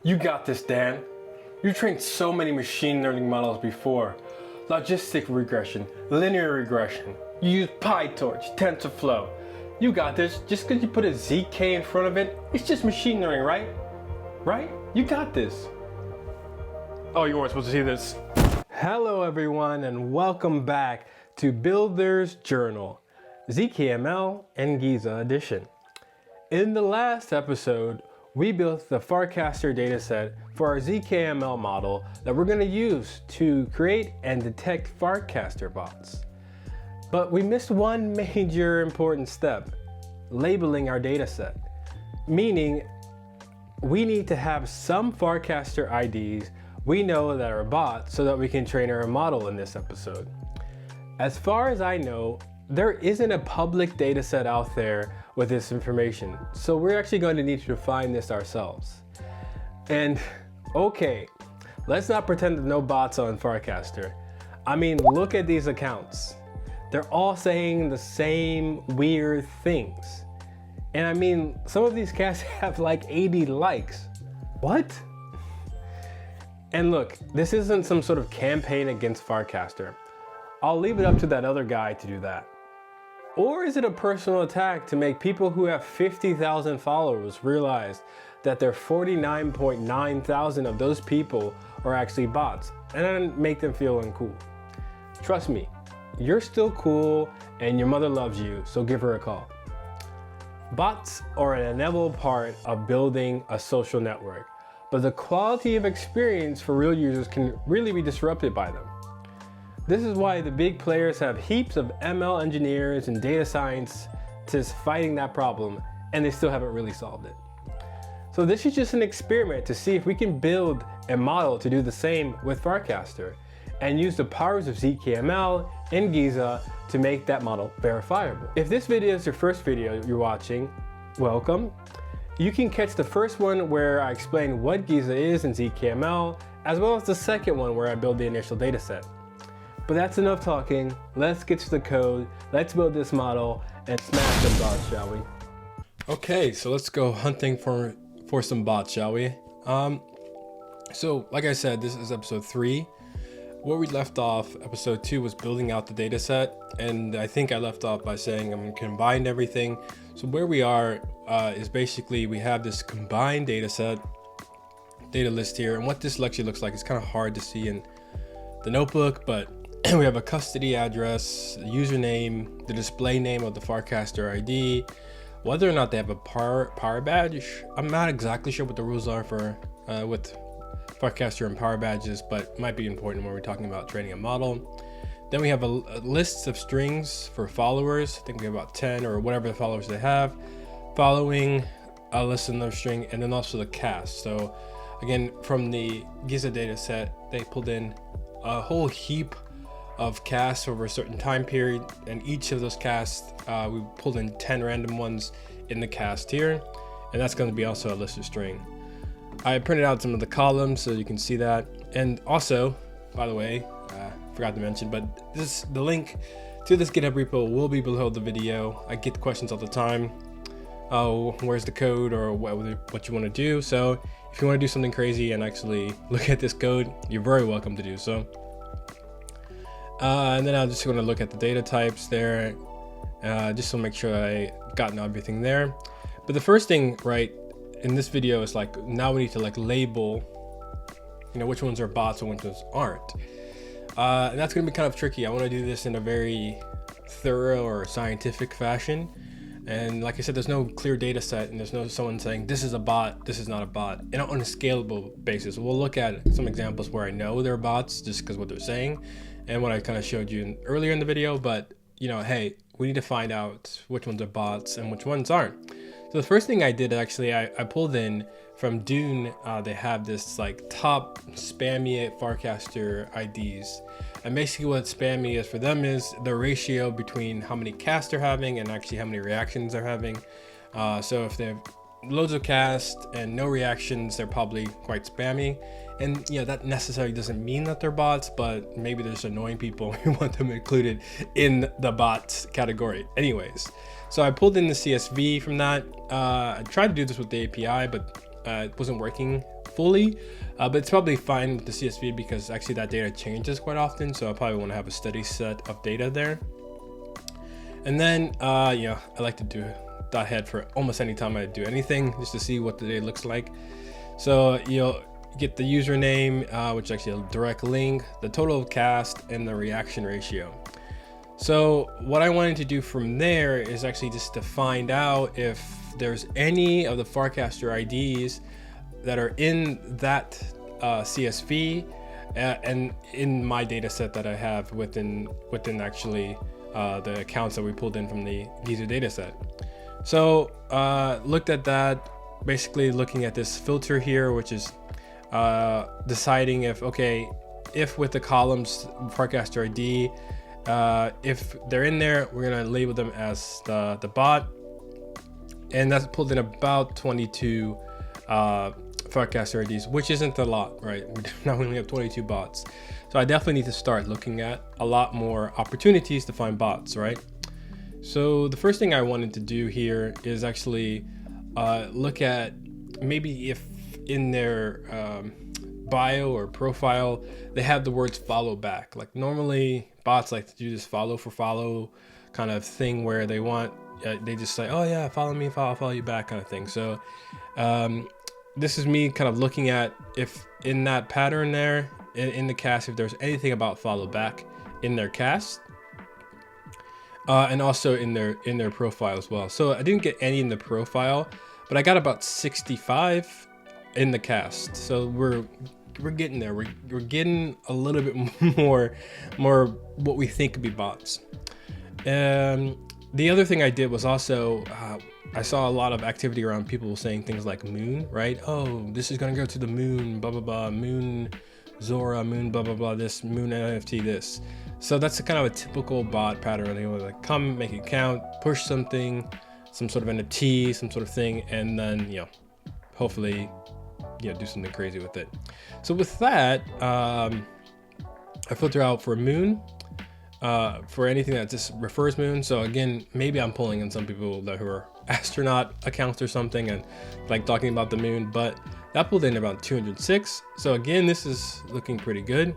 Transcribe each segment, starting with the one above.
You got this, Dan. You trained so many machine learning models before. Logistic regression, linear regression. You use PyTorch, TensorFlow. You got this. Just because you put a ZK in front of it, it's just machine learning, right? Right? You got this. Oh, you weren't supposed to see this. Hello everyone and welcome back to Builder's Journal, ZKML and Giza edition. In the last episode, we built the Farcaster dataset for our ZKML model that we're going to use to create and detect Farcaster bots. But we missed one major important step, labeling our dataset, meaning we need to have some Farcaster IDs we know that are bots so that we can train our model in this episode. As far as I know, there isn't a public dataset out there with this information, so we're actually going to need to find this ourselves. And okay, let's not pretend that no bots on Farcaster. I mean, look at these accounts. They're all saying the same weird things. And I mean, some of these cats have like 80 likes. What? And look, this isn't some sort of campaign against Farcaster. I'll leave it up to that other guy to do that. Or is it a personal attack to make people who have 50,000 followers realize that there are 49.9 thousand of those people are actually bots and then make them feel uncool? Trust me, you're still cool and your mother loves you, so give her a call. Bots are an inevitable part of building a social network, but the quality of experience for real users can really be disrupted by them. This is why the big players have heaps of ML engineers and data scientists fighting that problem, and they still haven't really solved it. So this is just an experiment to see if we can build a model to do the same with Farcaster and use the powers of ZKML and Giza to make that model verifiable. If this video is your first video you're watching, welcome. You can catch the first one where I explain what Giza is in ZKML, as well as the second one where I build the initial data set. But that's enough talking. Let's get to the code. Let's build this model and smash some bots, shall we? Okay, so let's go hunting for some bots, shall we? So like I said, this is episode 3. Where we left off, episode 2 was building out the data set, and I think I left off by saying I'm going to combine everything. So where we are is basically we have this combined data set, data list here, and what this actually looks like is kind of hard to see in the notebook, but we have a custody address, a username, the display name of the Farcaster ID, whether or not they have a power badge. I'm not exactly sure what the rules are for with Farcaster and power badges, but it might be important when we're talking about training a model. Then we have a list of strings for followers. I think we have about 10 or whatever the followers they have, following a list of string, and then also the cast. So again, from the Giza data set, they pulled in a whole heap of casts over a certain time period, and each of those casts, we pulled in 10 random ones in the cast here, and that's going to be also a list of string. I printed out some of the columns so you can see that, and also, by the way, forgot to mention, but the link to this GitHub repo will be below the video. I get questions all the time. Oh, where's the code, or what you want to do? So if you want to do something crazy and actually look at this code, you're very welcome to do so. And then I'm just going to look at the data types there, just to make sure I gotten everything there. But the first thing, right, in this video is like, now we need to like label, which ones are bots and which ones aren't. And that's going to be kind of tricky. I want to do this in a very thorough or scientific fashion. And like I said, there's no clear data set, and there's no someone saying this is a bot, this is not a bot, and on a scalable basis. We'll look at some examples where I know they're bots just because what they're saying and what I kind of showed you earlier in the video. But hey, we need to find out which ones are bots and which ones aren't. So the first thing I did, actually, I pulled in from Dune. They have this like top spammy Farcaster IDs, and basically what spammy is for them is the ratio between how many casts they're having and actually how many reactions they're having. So if they have loads of casts and no reactions, they're probably quite spammy. And that necessarily doesn't mean that they're bots, but maybe they're just annoying people. We want them included in the bots category. Anyways, so I pulled in the CSV from that. I tried to do this with the API, but it wasn't working fully, but it's probably fine with the CSV because actually that data changes quite often. So I probably want to have a steady set of data there. And then, I like to do dot head for almost any time I do anything, just to see what the data looks like. So you'll get the username, which is actually a direct link, the total cast, and the reaction ratio. So what I wanted to do from there is actually just to find out if there's any of the Farcaster IDs that are in that CSV and in my data set that I have within actually the accounts that we pulled in from the Giza data set. So looked at that, basically looking at this filter here, which is deciding if with the columns Farcaster ID, if they're in there, we're gonna label them as the bot, and that's pulled in about 22 Farcaster IDs, which isn't a lot, right? Now we only have 22 bots, so I definitely need to start looking at a lot more opportunities to find bots, right? So the first thing I wanted to do here is actually look at maybe if in their bio or profile they have the words follow back. Like normally bots like to do this follow for follow kind of thing where they want they just say, oh yeah, follow me, I'll follow you back kind of thing. So this is me kind of looking at if in that pattern there in the cast, if there's anything about follow back in their cast, and also in their profile as well. So I didn't get any in the profile, but I got about 65 in the cast. So we're getting there. We're getting a little bit more what we think could be bots. The other thing I did was also I saw a lot of activity around people saying things like moon, right? Oh, this is gonna go to the moon, blah blah blah, moon Zora, moon blah blah blah, this moon NFT this. So that's a kind of a typical bot pattern. They will like come, make it count, push something, some sort of NFT, some sort of thing, and then hopefully do something crazy with it. So with that, I filter out for moon, for anything that just refers moon. So again, maybe I'm pulling in some people who are astronaut accounts or something and like talking about the moon, but that pulled in about 206. So again, this is looking pretty good.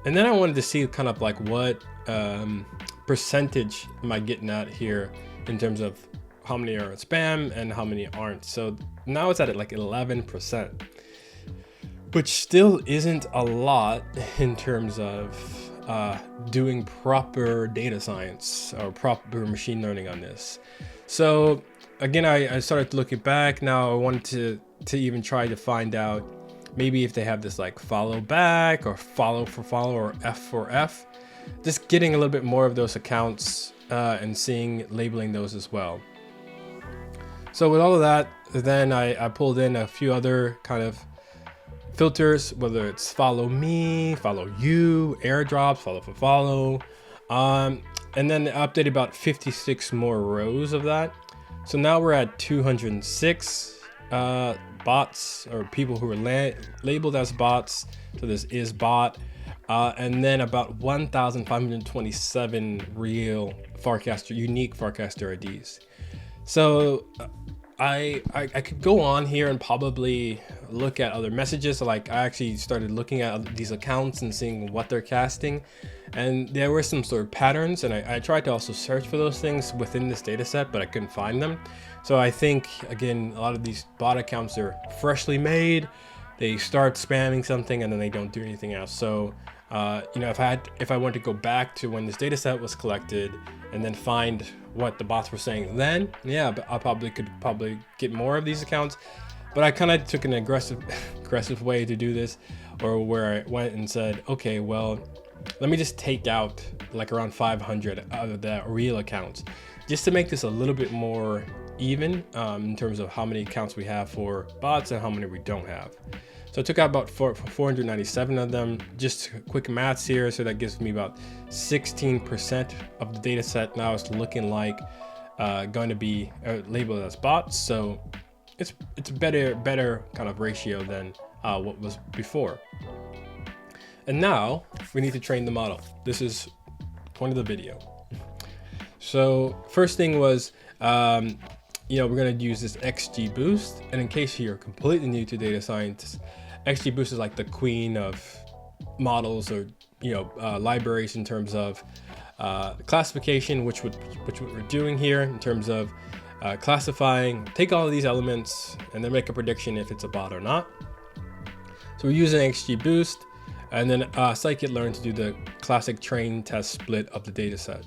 And then I wanted to see kind of like what percentage am I getting at here in terms of how many are spam and how many aren't. So now it's at like 11%, which still isn't a lot in terms of doing proper data science or proper machine learning on this. So again, I started looking back. Now I wanted to even try to find out maybe if they have this like follow back or follow for follow or F for F, just getting a little bit more of those accounts and labeling those as well. So with all of that, then I pulled in a few other kind of filters, whether it's follow me, follow you, airdrops, follow for follow, and then update about 56 more rows of that. So now we're at 206 bots or people who are labeled as bots. So this is bot, and then about 1,527 real Farcaster, unique Farcaster IDs. So I could go on here and probably look at other messages. Like I actually started looking at these accounts and seeing what they're casting, and there were some sort of patterns, and I tried to also search for those things within this data set, but I couldn't find them. So I think again, a lot of these bot accounts are freshly made. They start spamming something and then they don't do anything else. So if I want to go back to when this data set was collected and then find what the bots were saying then, yeah, but I could get more of these accounts. But I kind of took an aggressive way to do this, or where I went and said, okay, well, let me just take out like around 500 out of the real accounts, just to make this a little bit more even in terms of how many accounts we have for bots and how many we don't have. So I took out about 497 of them. Just quick maths here, so that gives me about 16% of the data set now is looking like going to be labeled as bots. So it's better kind of ratio than what was before. And now we need to train the model. This is point of the video. So first thing was, we're going to use this XGBoost. And in case you're completely new to data science, XGBoost is like the queen of models, or libraries in terms of classification, which what we're doing here in terms of classifying, take all of these elements and then make a prediction if it's a bot or not. So we're using XGBoost, and then scikit-learn to do the classic train test split of the data set.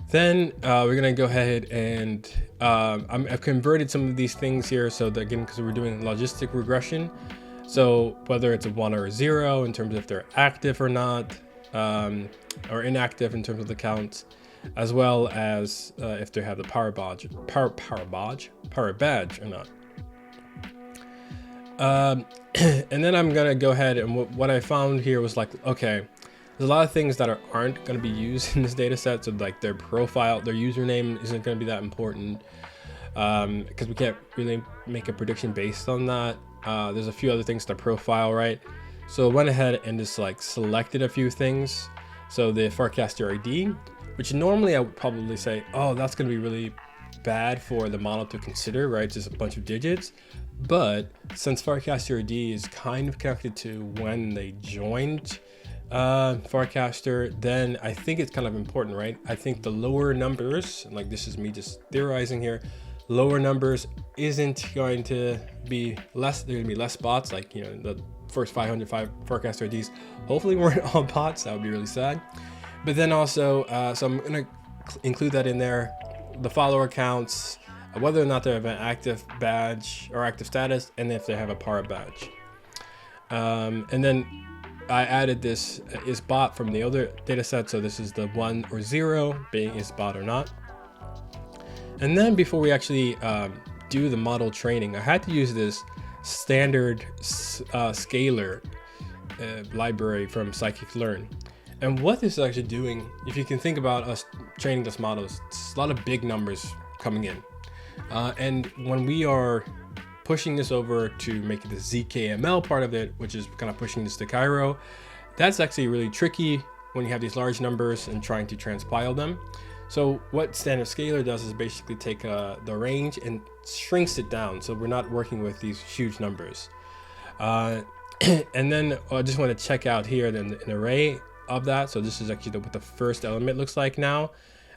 Then we're gonna go ahead and I've converted some of these things here, so that, again, because we're doing logistic regression, so whether it's a 1 or a 0 in terms of if they're active or not, or inactive in terms of the counts, as well as if they have the power badge or not. And then I'm gonna go ahead, and what I found here was like, okay, there's a lot of things that aren't going to be used in this data set. So like their profile, their username isn't going to be that important, because we can't really make a prediction based on that. There's a few other things to profile, right? So I went ahead and just like selected a few things. So the Farcaster ID, which normally I would probably say, oh, that's going to be really bad for the model to consider, right? Just a bunch of digits. But since Farcaster ID is kind of connected to when they joined Farcaster, then I think it's kind of important, right? I think the lower numbers, like this is me just theorizing here, lower numbers isn't going to be less, there's gonna be less bots, like, the first 505 Farcaster IDs hopefully weren't all bots. That would be really sad. But then also, so I'm gonna include that in there, the follower counts, whether or not they have an active badge or active status, and if they have a para badge. And then I added this is bot from the other data set. So this is the 1 or 0 being is bot or not. And then before we actually do the model training, I had to use this standard scalar library from scikit-learn. And what this is actually doing, if you can think about us training this model, it's a lot of big numbers coming in. And when we are pushing this over to make the ZKML part of it, which is kind of pushing this to Cairo, that's actually really tricky when you have these large numbers and trying to transpile them. So what standard scalar does is basically take the range and shrinks it down, so we're not working with these huge numbers. And then I just want to check out here then an array of that. So this is actually what the first element looks like now.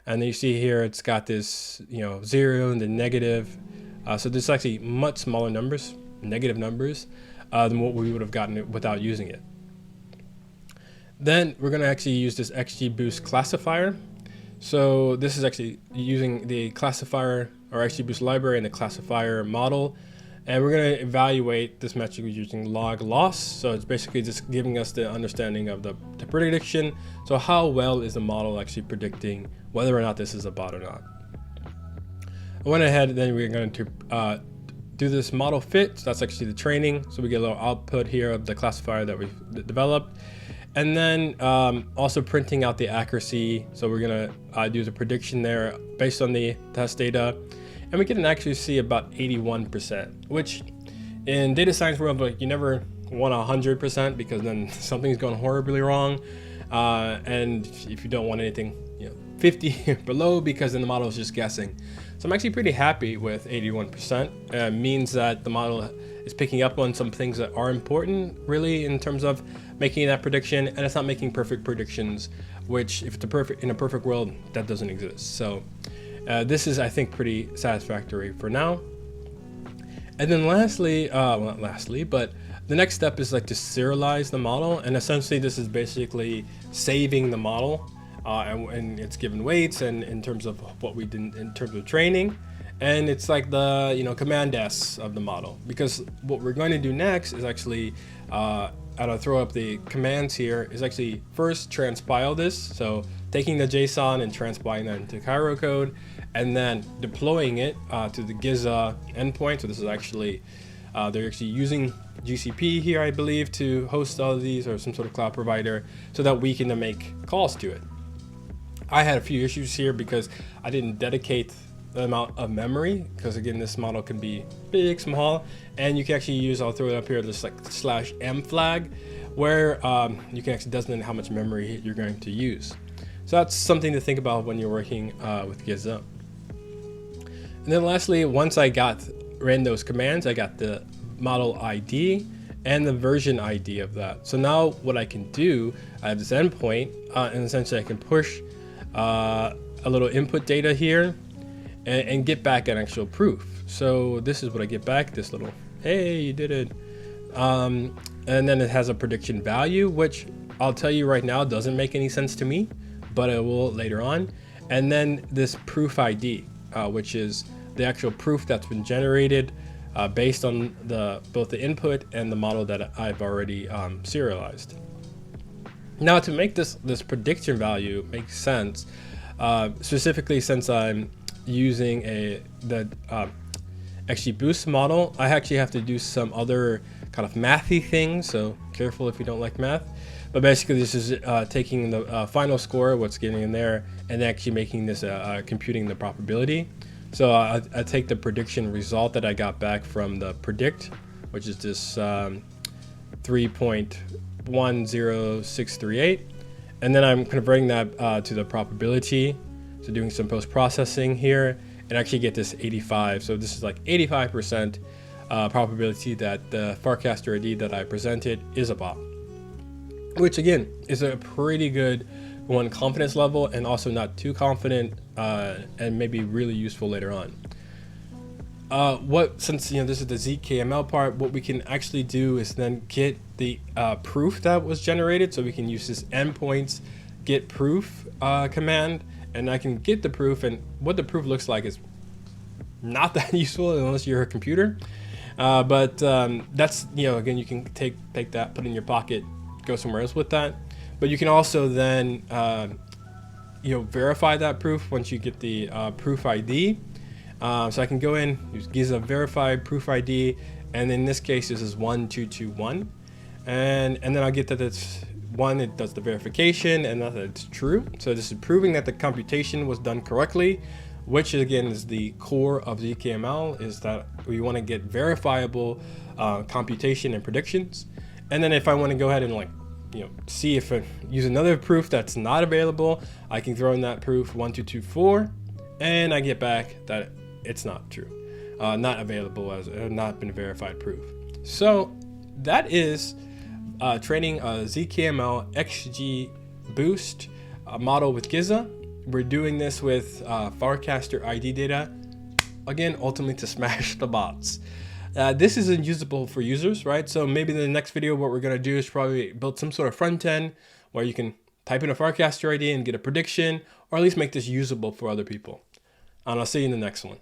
And then you see here it's got this 0 and the negative. So this is actually much smaller numbers, negative numbers, than what we would have gotten without using it. Then we're going to actually use this XGBoost classifier. So this is actually using the classifier or XGBoost library and the classifier model. And we're going to evaluate this metric using log loss. So it's basically just giving us the understanding of the prediction. So how well is the model actually predicting whether or not this is a bot or not? I went ahead, then we're going to do this model fit. So that's actually the training. So we get a little output here of the classifier that we've developed. And then also printing out the accuracy. So we're going to do the prediction there based on the test data. And we can actually see about 81%, which in data science world, like, you never want 100% because then something's going horribly wrong. And if you don't want anything 50 below, because then the model is just guessing. So I'm actually pretty happy with 81%. It means that the model is picking up on some things that are important really in terms of making that prediction, and it's not making perfect predictions, which if it's in a perfect world, that doesn't exist. So this is, I think, pretty satisfactory for now. And then lastly, well, not lastly, but the next step is like to serialize the model. And essentially this is basically saving the model and it's given weights and in terms of what we did in terms of training. And it's like the command S of the model, because what we're going to do next is actually, I'll throw up the commands here, is actually first transpile this. So taking the JSON and transpiling that into Cairo code, and then deploying it to the Giza endpoint. So this is actually, they're actually using GCP here, I believe, to host all of these, or some sort of cloud provider, so that we can then make calls to it. I had a few issues here because I didn't dedicate the amount of memory, because again, this model can be big, small, and you can actually use, I'll throw it up here, this like /m flag, where you can actually designate how much memory you're going to use. So that's something to think about when you're working with Giza. And then lastly, once I ran those commands, I got the model ID, and the version ID of that. So now what I can do, I have this endpoint, and essentially I can push a little input data here and get back an actual proof. So this is what I get back, this little, hey, you did it. And then it has a prediction value, which I'll tell you right now doesn't make any sense to me, but it will later on. And then this proof ID, which is the actual proof that's been generated based on both the input and the model that I've already serialized. Now, to make this prediction value make sense, specifically since I'm using the XGBoost model, I actually have to do some other kind of mathy things, so careful if you don't like math. But basically this is taking the final score, what's getting in there, and actually making this computing the probability. So I take the prediction result that I got back from the predict, which is this 3.10638, and then I'm converting that to the probability. So doing some post-processing here, and actually get this 85. So this is like 85% probability that the Farcaster ID that I presented is a bot, which again is a pretty good confidence level, and also not too confident, and maybe really useful later on. Since this is the ZKML part, what we can actually do is then get the proof that was generated. So we can use this endpoints get proof command, and I can get the proof, and what the proof looks like is not that useful unless you're a computer. But that's, again, you can take that, put it in your pocket, go somewhere else with that. But you can also then, verify that proof once you get the proof ID. So I can go in, use Giza verified proof ID, and in this case, this is 1221. And then I'll get that it's one, it does the verification, and that it's true. So this is proving that the computation was done correctly, which again is the core of ZKML, is that we want to get verifiable computation and predictions. And then if I want to go ahead and see if I use another proof that's not available, I can throw in that proof 1224, and I get back that it's not true, not available, as not been verified proof. So that is training a ZKML XGBoost model with Giza. We're doing this with Farcaster ID data, again, ultimately to smash the bots. This isn't usable for users, right? So maybe in the next video, what we're gonna do is probably build some sort of front end where you can type in a Farcaster ID and get a prediction, or at least make this usable for other people. And I'll see you in the next one.